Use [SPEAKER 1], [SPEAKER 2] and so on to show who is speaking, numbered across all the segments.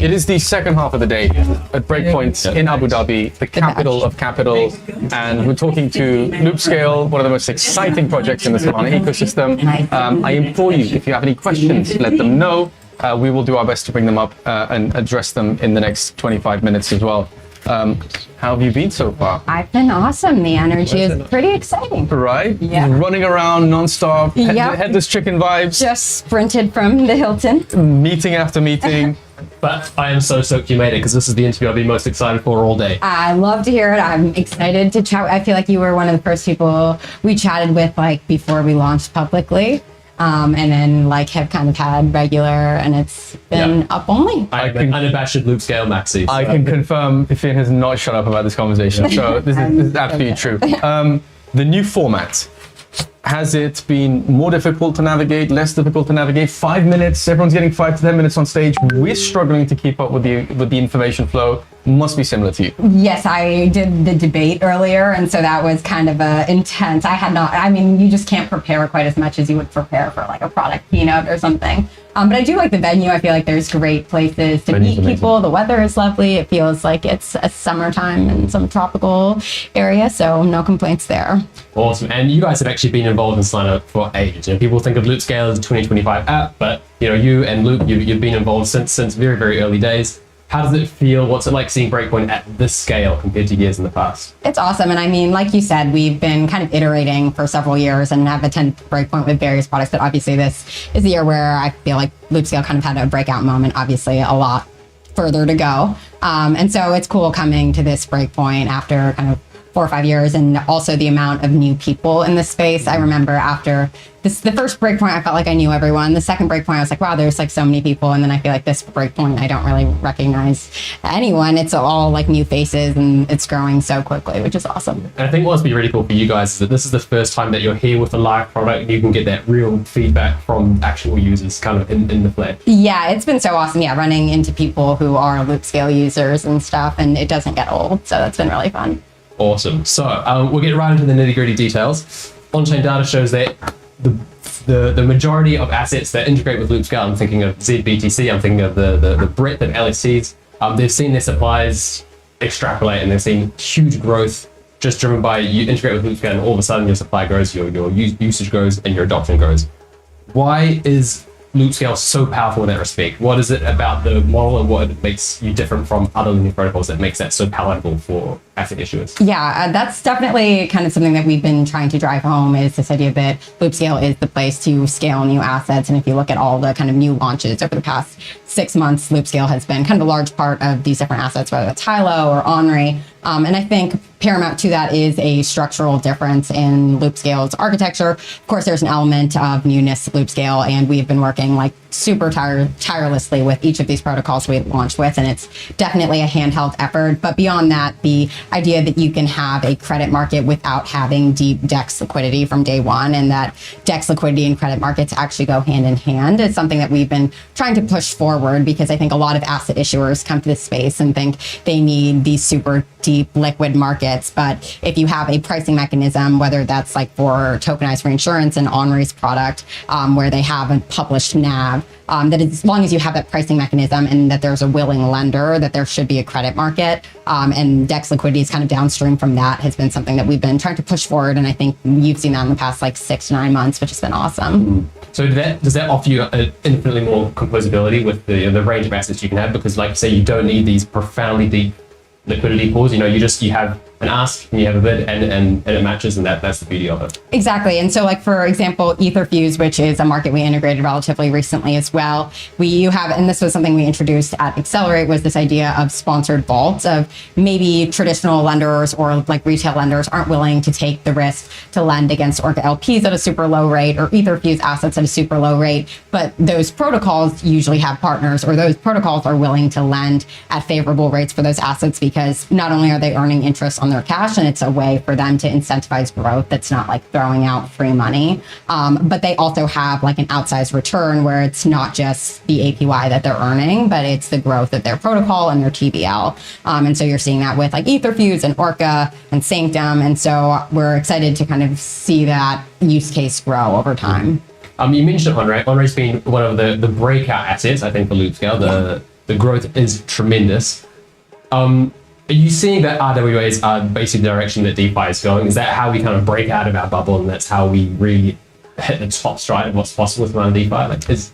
[SPEAKER 1] It is the second half of the day at Breakpoint in Abu Dhabi, the capital of capital, and we're talking to Loopscale, one of the most exciting projects in the Solana ecosystem. I implore you, if you have any questions, let them know. We will do our best to bring them up and address them in the next 25 minutes as well. How have you been so far?
[SPEAKER 2] I've been awesome. The energy is pretty exciting.
[SPEAKER 1] Right?
[SPEAKER 2] Yeah.
[SPEAKER 1] Running around non-stop,
[SPEAKER 2] Yep.
[SPEAKER 1] headless chicken vibes.
[SPEAKER 2] Just sprinted from the Hilton.
[SPEAKER 1] Meeting after meeting.
[SPEAKER 3] But I am so stoked you made it, because this is the interview I've been most excited for all day.
[SPEAKER 2] I love to hear it. I'm excited to chat. I feel like you were one of the first people we chatted with, like, before we launched publicly. And then, like, have kind of had regular, and it's been up only.
[SPEAKER 3] I'm an unabashed Loopscale maxi. So.
[SPEAKER 1] I can confirm Finn has not shut up about this conversation, so this is absolutely true. The new format, has it been more difficult to navigate, less difficult to navigate? 5 minutes, everyone's getting 5 to 10 minutes on stage. We're struggling to keep up with the information flow. Must be similar to you.
[SPEAKER 2] Yes, I did the debate earlier, and so that was kind of intense. I mean, you just can't prepare quite as much as you would prepare for like a product keynote or something. But I do like the venue. I feel like there's great places to meet people. The weather is lovely. It feels like it's a summertime in some tropical area, so no complaints there.
[SPEAKER 3] Awesome. And you guys have actually been involved in Solana for ages. You know, people think of Loopscale as a 2025 app, but you know, you and Loop, you've been involved since very, very early days. How does it feel? What's it like seeing Breakpoint at this scale compared to years in the past?
[SPEAKER 2] It's awesome. And I mean, like you said, we've been kind of iterating for several years and have attended Breakpoint with various products. But obviously this is the year where I feel like Loopscale kind of had a breakout moment, obviously a lot further to go. And so it's cool coming to this Breakpoint after kind of 4 or 5 years, and also the amount of new people in the space. I remember after the first Breakpoint, I felt like I knew everyone. The second Breakpoint, I was like, wow, there's like so many people. And then I feel like this Breakpoint, I don't really recognize anyone. It's all like new faces, and it's growing so quickly, which is awesome.
[SPEAKER 3] And I think what's been really cool for you guys is that this is the first time that you're here with a live product, and you can get that real feedback from actual users kind of in the flesh.
[SPEAKER 2] Yeah, it's been so awesome. Yeah, running into people who are Loopscale users and stuff, and it doesn't get old. So that's been really fun.
[SPEAKER 3] Awesome. So we'll get right into the nitty-gritty details. On-chain data shows that the majority of assets that integrate with Loopscale, I'm thinking of ZBTC, I'm thinking of the breadth of LSTs, they've seen their supplies extrapolate, and they've seen huge growth just driven by you integrate with Loopscale, and all of a sudden your supply grows, your usage grows, and your adoption grows. Why is Loopscale so powerful in that respect? What is it about the model and what makes you different from other linear protocols that makes that so palatable for asset issuers?
[SPEAKER 2] Yeah, that's definitely kind of something that we've been trying to drive home, is this idea that Loopscale is the place to scale new assets. And if you look at all the kind of new launches over the past 6 months, Loopscale has been kind of a large part of these different assets, whether it's Hilo or Onry. And I think paramount to that is a structural difference in Loopscale's architecture. Of course, there's an element of newness to Loopscale, and we've been working like super tirelessly with each of these protocols we launched with, and it's definitely a handheld effort. But beyond that, the idea that you can have a credit market without having deep DEX liquidity from day one, and that DEX liquidity and credit markets actually go hand in hand, is something that we've been trying to push forward, because I think a lot of asset issuers come to this space and think they need these super deep liquid markets. But if you have a pricing mechanism, whether that's like for tokenized reinsurance and Onry's product, where they have a published NAV, that as long as you have that pricing mechanism and that there's a willing lender, that there should be a credit market, and DEX liquidity is kind of downstream from that, has been something that we've been trying to push forward. And I think you've seen that in the past like 6 to 9 months, which has been awesome.
[SPEAKER 3] So does that offer you infinitely more composability with the range of assets you can have? Because like you say, you don't need these profoundly deep liquidity pools. You know, you have an ask and you have a bid, and it matches, and that's the beauty of it.
[SPEAKER 2] Exactly. And so like, for example, Etherfuse, which is a market we integrated relatively recently as well, you have, and this was something we introduced at Accelerate, was this idea of sponsored vaults, of maybe traditional lenders or like retail lenders aren't willing to take the risk to lend against Orca LPs at a super low rate, or Etherfuse assets at a super low rate. But those protocols usually have partners, or those protocols are willing to lend at favorable rates for those assets, because not only are they earning interest on their cash, and it's a way for them to incentivize growth that's not like throwing out free money, but they also have like an outsized return, where it's not just the APY that they're earning, but it's the growth of their protocol and their TVL. And so you're seeing that with like Etherfuse and Orca and Sanctum, and so we're excited to kind of see that use case grow over time.
[SPEAKER 3] You mentioned Onry. Onry's been one of the breakout assets, I think, for Loopscale. the growth is tremendous. Are you seeing that RWAs are basically the direction that DeFi is going? Is that how we kind of break out of our bubble, and that's how we really hit the top stride of what's possible with Solana DeFi? Like, is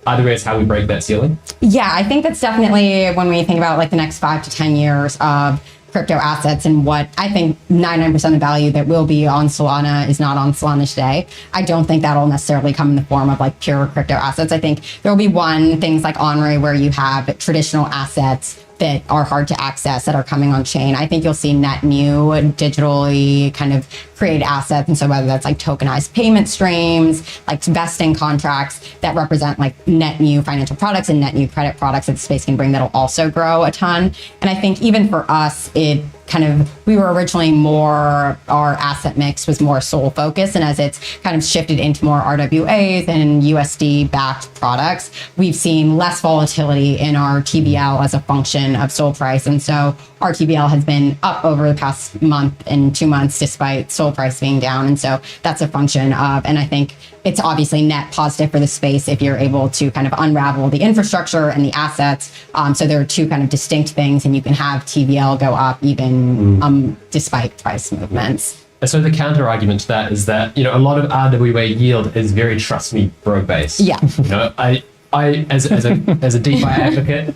[SPEAKER 3] RWAs how we break that ceiling?
[SPEAKER 2] Yeah, I think that's definitely when we think about like the next 5 to 10 years of crypto assets and what I think 99% of the value that will be on Solana is not on Solana today. I don't think that'll necessarily come in the form of like pure crypto assets. I think there'll be things like Onray where you have traditional assets that are hard to access that are coming on chain. I think you'll see net new digitally kind of create assets. And so whether that's like tokenized payment streams, like vesting contracts that represent like net new financial products and net new credit products that the space can bring, that'll also grow a ton. And I think even for us, we were originally our asset mix was more SOL focused. And as it's kind of shifted into more RWAs and USD-backed products, we've seen less volatility in our TVL as a function of SOL price. And so our TVL has been up over the past month and 2 months despite SOL price being down. And so that's a function of, and I think it's obviously net positive for the space if you're able to kind of unravel the infrastructure and the assets. So there are two kind of distinct things, and you can have TVL go up even despite price movements.
[SPEAKER 3] And so the counter argument to that is that, a lot of RWA yield is very trust me bro based.
[SPEAKER 2] Yeah.
[SPEAKER 3] I as a DeFi advocate,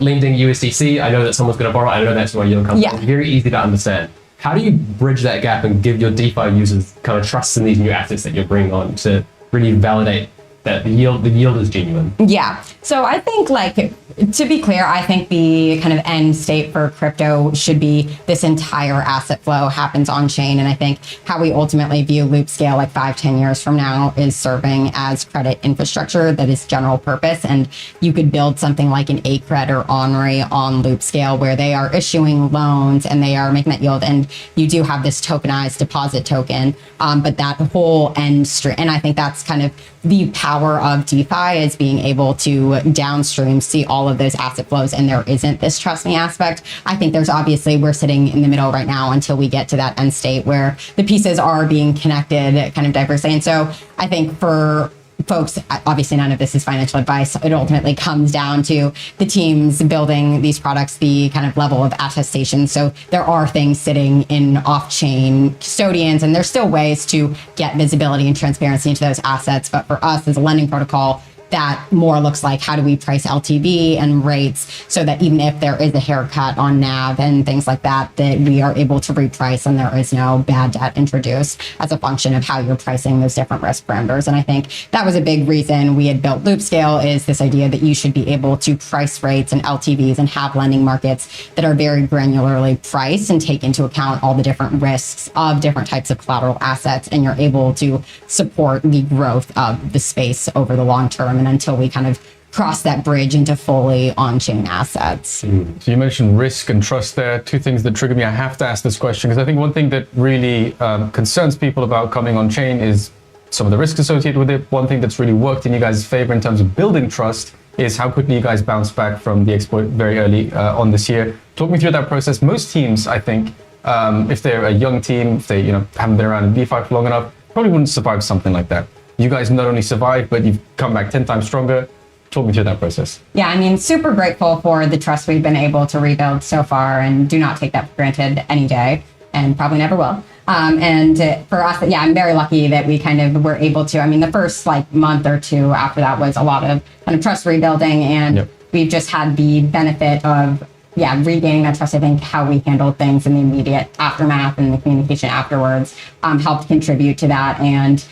[SPEAKER 3] lending USDC, I know that someone's going to borrow. I know that's where yield comes from. It's very easy to understand. How do you bridge that gap and give your DeFi users kind of trust in these new assets that you're bringing on to really validate that the yield is genuine?
[SPEAKER 2] Yeah. So I think, to be clear, I think the kind of end state for crypto should be this entire asset flow happens on chain. And I think how we ultimately view Loopscale like 5-10 years from now is serving as credit infrastructure that is general purpose. And you could build something like an ACRED or Onray on Loopscale where they are issuing loans and they are making that yield. And you do have this tokenized deposit token, but that whole end stream. And I think that's kind of the power of DeFi is being able to downstream see all of those asset flows, and there isn't this trust me aspect. I think we're sitting in the middle right now until we get to that end state where the pieces are being connected kind of diversely. And so I think for folks, obviously none of this is financial advice. It ultimately comes down to the teams building these products, the kind of level of attestation. So there are things sitting in off-chain custodians, and there's still ways to get visibility and transparency into those assets. But for us as a lending protocol, that more looks like how do we price LTV and rates so that even if there is a haircut on NAV and things like that, that we are able to reprice and there is no bad debt introduced as a function of how you're pricing those different risk parameters. And I think that was a big reason we had built Loopscale, is this idea that you should be able to price rates and LTVs and have lending markets that are very granularly priced and take into account all the different risks of different types of collateral assets. And you're able to support the growth of the space over the long term. And until we kind of cross that bridge into fully on-chain assets.
[SPEAKER 1] So you mentioned risk and trust there, two things that trigger me. I have to ask this question because I think one thing that really concerns people about coming on-chain is some of the risks associated with it. One thing that's really worked in you guys' favor in terms of building trust is how quickly you guys bounced back from the exploit very early on this year. Talk me through that process. Most teams, I think, if they're a young team, if they haven't been around in DeFi for long enough, probably wouldn't survive something like that. You guys not only survived, but you've come back 10 times stronger. Talk me through that process.
[SPEAKER 2] Yeah, I mean, super grateful for the trust we've been able to rebuild so far, and do not take that for granted any day, and probably never will. And for us, yeah, I'm very lucky that we kind of were able to, the first month or two after that was a lot of kind of trust rebuilding, and we've just had the benefit of regaining that trust. I think how we handled things in the immediate aftermath and the communication afterwards helped contribute to that. And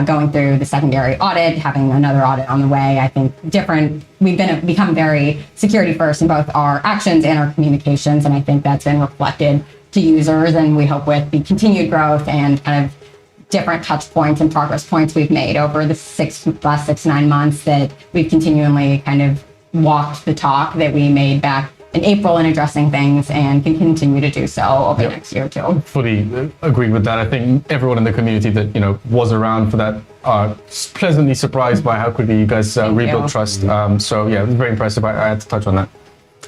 [SPEAKER 2] going through the secondary audit, having another audit on the way, I think we've become very security first in both our actions and our communications. And I think that's been reflected to users. And we hope with the continued growth and kind of different touch points and progress points we've made over the last 6 to 9 months, that we've continually kind of walked the talk that we made back in April in addressing things, and can continue to do so over the next year or two.
[SPEAKER 1] Fully agree with that. I think everyone in the community that was around for that are pleasantly surprised by how quickly you guys rebuilt trust. So yeah, it was very impressive. I had to touch on that.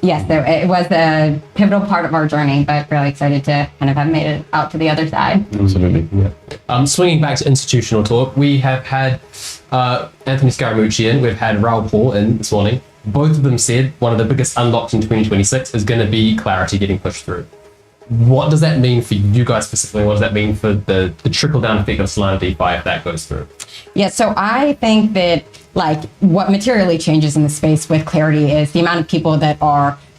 [SPEAKER 2] Yes, it was a pivotal part of our journey, but really excited to kind of have made it out to the other side.
[SPEAKER 1] Absolutely. Yeah.
[SPEAKER 3] Swinging back to institutional talk, we have had Anthony Scaramucci in, we've had Raoul Paul in this morning. both of them said one of the biggest unlocks in 2026 is going to be clarity getting pushed through. What does that mean for you guys specifically? What does that mean for the trickle-down effect of Solana DeFi if that goes through?
[SPEAKER 2] Yeah, so I think that like what materially changes in the space with clarity is the amount of people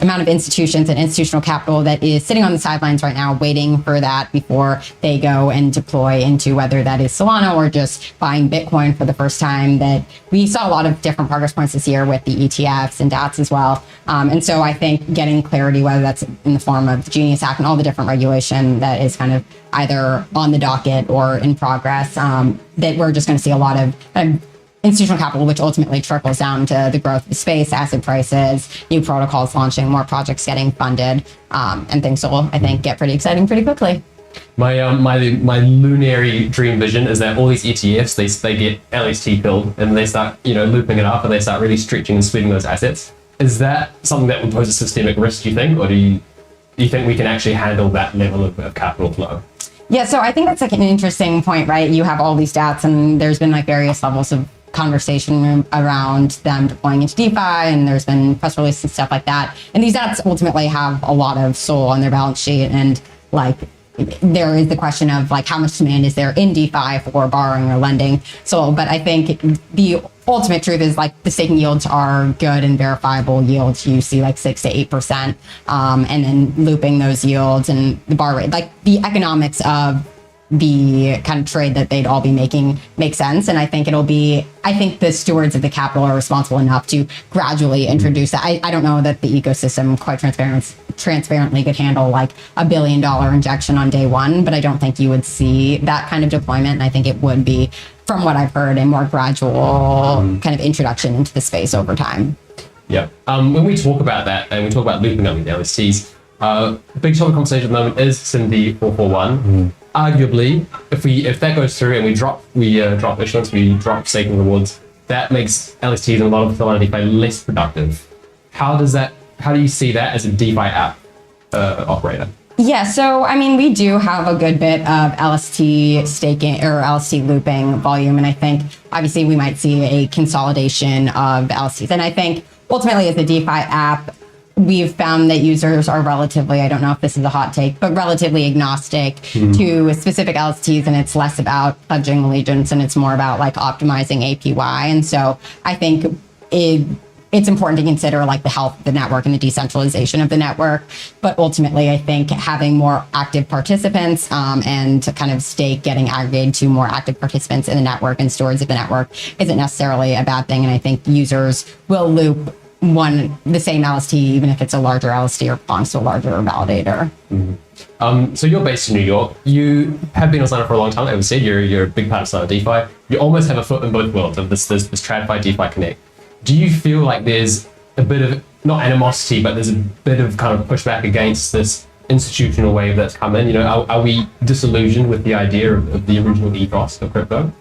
[SPEAKER 2] amount of institutions and institutional capital that is sitting on the sidelines right now waiting for that before they go and deploy into whether that is Solana or just buying Bitcoin for the first time. That we saw a lot of different progress points this year with the ETFs and DATs as well. And so I think getting clarity, whether that's in the form of the Genius Act and all the different regulation that is kind of either on the docket or in progress, that we're just going to see a lot of institutional capital, which ultimately trickles down to the growth of the space, asset prices, new protocols launching, more projects getting funded, and things will, I think, get pretty exciting pretty quickly.
[SPEAKER 3] My lunary dream vision is that all these ETFs, they get LST filled and they start, looping it up and they start really stretching and sweating those assets. Is that something that would pose a systemic risk, do you think? Or do you think we can actually handle that level of capital flow?
[SPEAKER 2] Yeah, so I think that's like an interesting point, right? You have all these DATs and there's been like various levels of conversation around them deploying into DeFi, and there's been press releases and stuff like that. And these apps ultimately have a lot of SOL on their balance sheet, and like there is the question of like how much demand is there in DeFi for borrowing or lending SOL. But I think the ultimate truth is like the staking yields are good and verifiable yields. You see like 6 to 8%, and then looping those yields and the bar rate, like the economics of the kind of trade that they'd all be making make sense. And I think the stewards of the capital are responsible enough to gradually introduce that. I don't know that the ecosystem quite transparently could handle like $1 billion injection on day one, but I don't think you would see that kind of deployment. And I think it would be, from what I've heard, a more gradual kind of introduction into the space over time.
[SPEAKER 3] Yeah. When we talk about that and we talk about looping up with LSTs, big topic conversation at the moment is SIMD 441. Arguably, if that goes through and we drop issuance, we drop staking rewards, that makes LSTs and a lot of Solana DeFi less productive. How do you see that as a DeFi app operator?
[SPEAKER 2] Yeah, so I mean, we do have a good bit of LST staking or LST looping volume, and I think obviously we might see a consolidation of LSTs. And I think ultimately as a DeFi app, we've found that users are relatively, I don't know if this is a hot take, but relatively agnostic to specific LSTs, and it's less about pledging allegiance and it's more about like optimizing APY. And so I think it's important to consider like the health of the network and the decentralization of the network. But ultimately, I think having more active participants and to kind of stake getting aggregated to more active participants in the network and stewards of the network isn't necessarily a bad thing. And I think users will loop the same LST, even if it's a larger LST or belongs to a larger validator.
[SPEAKER 3] So you're based in New York. You have been on Solana for a long time. Like we said, you're a big part of Solana DeFi. You almost have a foot in both worlds of this TradFi DeFi Connect. Do you feel like there's a bit of, not animosity, but there's a bit of kind of pushback against this institutional wave that's come in? Are we disillusioned with the idea of the original ethos of crypto?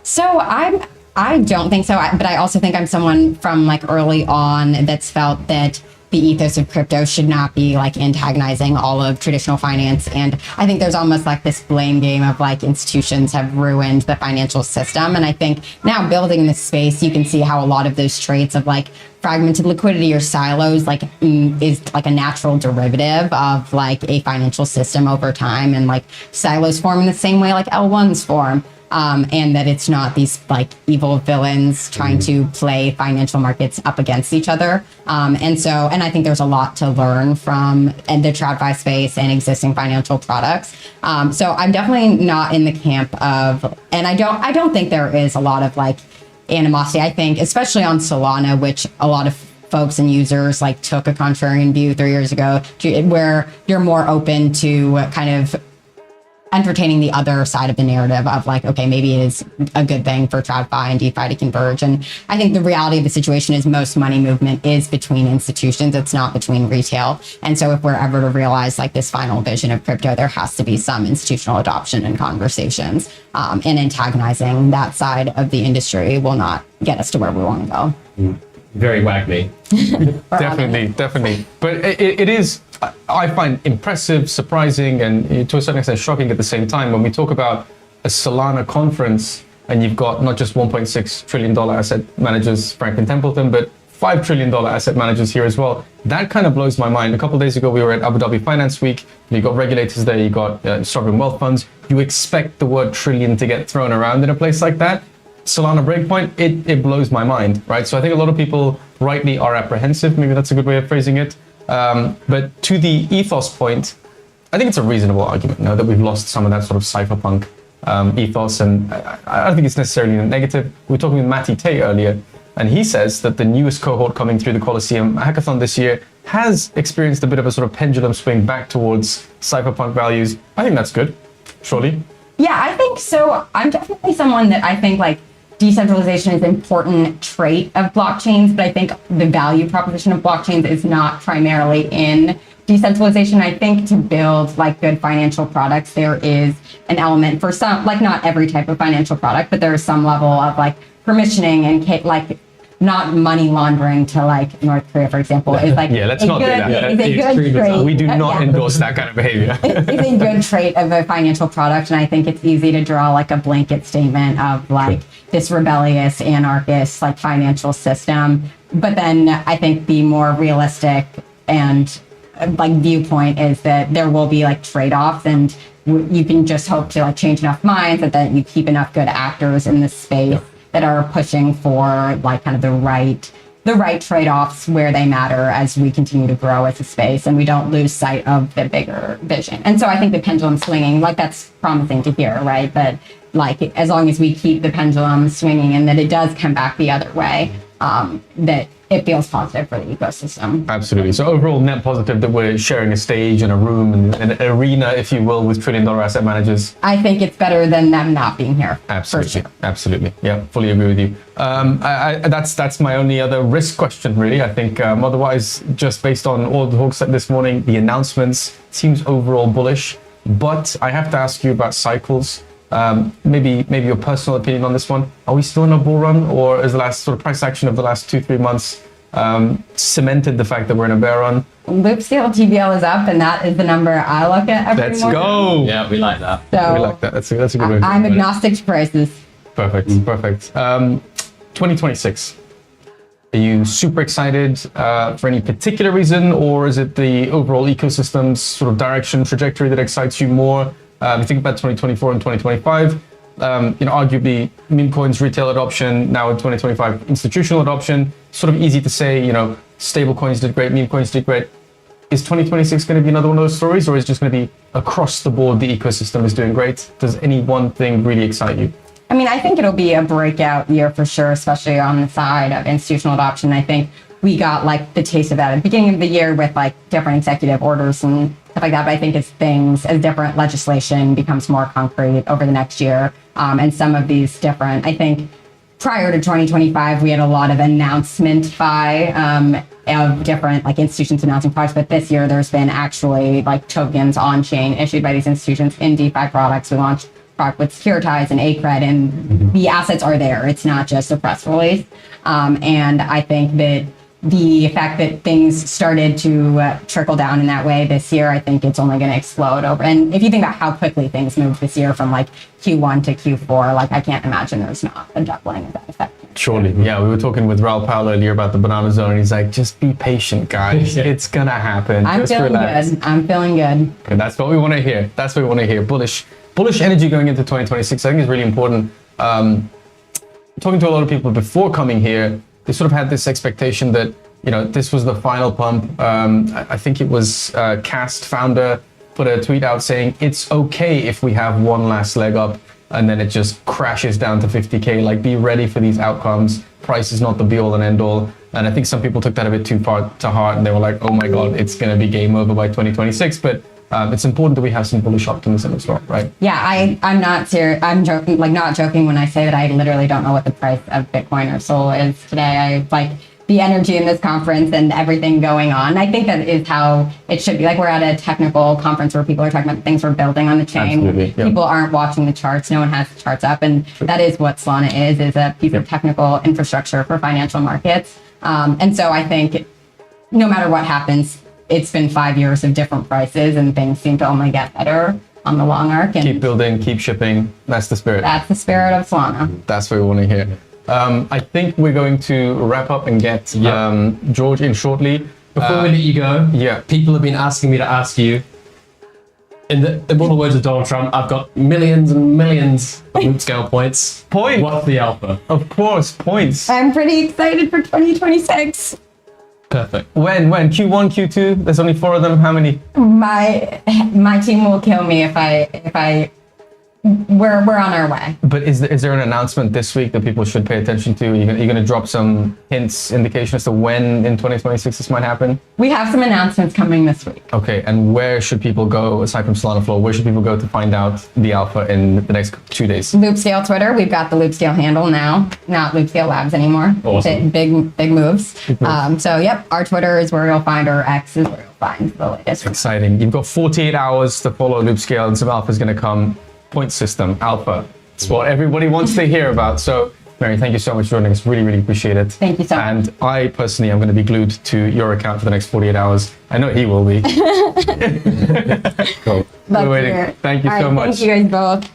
[SPEAKER 2] So I don't think so, but I also think I'm someone from like early on that's felt that the ethos of crypto should not be like antagonizing all of traditional finance. And I think there's almost like this blame game of like institutions have ruined the financial system. And I think now building this space, you can see how a lot of those traits of like fragmented liquidity or silos like is like a natural derivative of like a financial system over time, and like silos form in the same way like L1s form. And that it's not these like evil villains trying to play financial markets up against each other. And I think there's a lot to learn from the TradFi space and existing financial products. So I'm definitely not in the camp of, and I don't think there is a lot of like animosity. I think especially on Solana, which a lot of folks and users like took a contrarian view 3 years ago, where you're more open to kind of entertaining the other side of the narrative of like, okay, maybe it is a good thing for TradFi and DeFi to converge. And I think the reality of the situation is most money movement is between institutions. It's not between retail. And so if we're ever to realize like this final vision of crypto, there has to be some institutional adoption and conversations, and antagonizing that side of the industry will not get us to where we want to go.
[SPEAKER 3] Very WAGMI.
[SPEAKER 1] Definitely. But it is, I find impressive, surprising, and to a certain extent shocking at the same time when we talk about a Solana conference and you've got not just $1.6 trillion asset managers, Franklin Templeton, but $5 trillion asset managers here as well. That kind of blows my mind. A couple of days ago, we were at Abu Dhabi Finance Week. You got regulators there, you got sovereign wealth funds. You expect the word trillion to get thrown around in a place like that. Solana Breakpoint, it blows my mind, right? So I think a lot of people rightly are apprehensive. Maybe that's a good way of phrasing it. But to the ethos point, I think it's a reasonable argument, that we've lost some of that sort of cypherpunk ethos, and I don't think it's necessarily negative. We were talking with Matty Tay earlier, and he says that the newest cohort coming through the Colosseum hackathon this year has experienced a bit of a sort of pendulum swing back towards cypherpunk values. I think that's good, surely.
[SPEAKER 2] Yeah, I think so. I'm definitely someone that I think like decentralization is an important trait of blockchains, but I think the value proposition of blockchains is not primarily in decentralization. I think to build like good financial products, there is an element for some, like not every type of financial product, but there is some level of like permissioning and like not money laundering to like North Korea, for example, is like
[SPEAKER 1] let's not do that.
[SPEAKER 2] Is a good trait.
[SPEAKER 1] We do not endorse that kind of behavior.
[SPEAKER 2] It's a good trait of a financial product, and I think it's easy to draw like a blanket statement of like this rebellious, anarchist like financial system. But then I think the more realistic and like viewpoint is that there will be like trade-offs, and you can just hope to like change enough minds that you keep enough good actors in this space that are pushing for like kind of the right trade-offs where they matter as we continue to grow as a space, and we don't lose sight of the bigger vision. And so I think the pendulum swinging, like that's promising to hear, right? But like as long as we keep the pendulum swinging and that it does come back the other way, that it feels positive for the ecosystem.
[SPEAKER 1] Absolutely. So overall net positive that we're sharing a stage and a room and an arena, if you will, with trillion-dollar asset managers.
[SPEAKER 2] I think it's better than them not being here.
[SPEAKER 1] Absolutely.
[SPEAKER 2] For sure.
[SPEAKER 1] Absolutely. Yeah, fully agree with you. That's my only other risk question, really. I think otherwise, just based on all the talks this morning, the announcements seems overall bullish. But I have to ask you about cycles. Maybe your personal opinion on this one. Are we still in a bull run, or is the last sort of price action of the last 2-3 months cemented the fact that we're in a bear run?
[SPEAKER 2] Loopscale TVL is up, and that is the number I look at every
[SPEAKER 1] Let's
[SPEAKER 2] morning.
[SPEAKER 1] go.
[SPEAKER 3] Yeah, we like that.
[SPEAKER 2] So
[SPEAKER 1] We like that. That's a good way.
[SPEAKER 2] I'm agnostic to prices.
[SPEAKER 1] Perfect. Perfect. 2026. Are you super excited for any particular reason, or is it the overall ecosystem's sort of direction, trajectory that excites you more? You think about 2024 and 2025, arguably meme coins retail adoption, now in 2025 institutional adoption, sort of easy to say, stable coins did great, meme coins did great. Is 2026 going to be another one of those stories, or is it just going to be across the board the ecosystem is doing great? Does any one thing really excite you?
[SPEAKER 2] I mean, I think it'll be a breakout year for sure, especially on the side of institutional adoption. I think we got like the taste of that at the beginning of the year with like different executive orders and stuff like that. But I think as different legislation becomes more concrete over the next year, and some of these different, I think prior to 2025, we had a lot of announcement by of different like institutions announcing products. But this year, there's been actually like tokens on chain issued by these institutions in DeFi products. We launched product with Securitize and ACRED, and the assets are there. It's not just a press release. And I think that the fact that things started to trickle down in that way this year, I think it's only going to explode over. And if you think about how quickly things moved this year from like Q1 to Q4, like I can't imagine there's not a doubling of that effect.
[SPEAKER 1] Surely. Yeah, we were talking with Raul Powell earlier about the banana zone. He's like, just be patient, guys. It's going to happen.
[SPEAKER 2] I'm
[SPEAKER 1] just
[SPEAKER 2] feeling
[SPEAKER 1] relax.
[SPEAKER 2] good. I'm feeling good.
[SPEAKER 1] Okay, that's what we want to hear. That's what we want to hear. Bullish energy going into 2026. I think is really important. Talking to a lot of people before coming here, they sort of had this expectation that, this was the final pump. I think it was Cast founder put a tweet out saying it's okay if we have one last leg up and then it just crashes down to 50K. Like, be ready for these outcomes. Price is not the be all and end all. And I think some people took that a bit too far to heart, and they were like, oh my God, it's going to be game over by 2026. But it's important that we have some bullish optimism as well, right?
[SPEAKER 2] Yeah, I'm not serious. I'm joking, not joking when I say that I literally don't know what the price of Bitcoin or Sol is today. I like the energy in this conference and everything going on. I think that is how it should be. Like, we're at a technical conference where people are talking about things we're building on the chain.
[SPEAKER 1] Absolutely, yeah.
[SPEAKER 2] People aren't watching the charts. No one has the charts up. And that is what Solana is a piece of technical infrastructure for financial markets. And so I think no matter what happens, it's been 5 years of different prices and things seem to only get better on the long arc. And
[SPEAKER 1] keep building, keep shipping. That's the spirit.
[SPEAKER 2] that's the spirit of Solana.
[SPEAKER 1] That's what we want to hear. I think we're going to wrap up and get George in shortly.
[SPEAKER 3] Before we let you go, people have been asking me to ask you, in the immortal words of Donald Trump, I've got millions and millions of Loopscale points.
[SPEAKER 1] Points?
[SPEAKER 3] What's the alpha?
[SPEAKER 1] Of course, points.
[SPEAKER 2] I'm pretty excited for 2026.
[SPEAKER 3] Perfect.
[SPEAKER 1] When? Q1, Q2? There's only 4 of them. How many?
[SPEAKER 2] My team will kill me if I we're on our way.
[SPEAKER 1] But is there an announcement this week that people should pay attention to? You're going to drop some hints, indication as to when in 2026 this might happen?
[SPEAKER 2] We have some announcements coming this week.
[SPEAKER 1] Okay, and where should people go, aside from SolanaFloor, where should people go to find out the alpha in the next 2 days?
[SPEAKER 2] Loopscale Twitter, we've got the Loopscale handle now, not Loopscale Labs anymore.
[SPEAKER 3] Awesome.
[SPEAKER 2] Big moves. So yep, our Twitter is where you'll find, our X is where you'll find the latest.
[SPEAKER 1] Exciting. You've got 48 hours to follow Loopscale, and some alpha is going to come. Point system, alpha. It's what everybody wants to hear about. So, Mary, thank you so much for joining us. Really, really appreciate it.
[SPEAKER 2] Thank you so much.
[SPEAKER 1] And I personally am going to be glued to your account for the next 48 hours. I know he will be. Cool. We're waiting. Thank you so much.
[SPEAKER 2] Thank you guys both.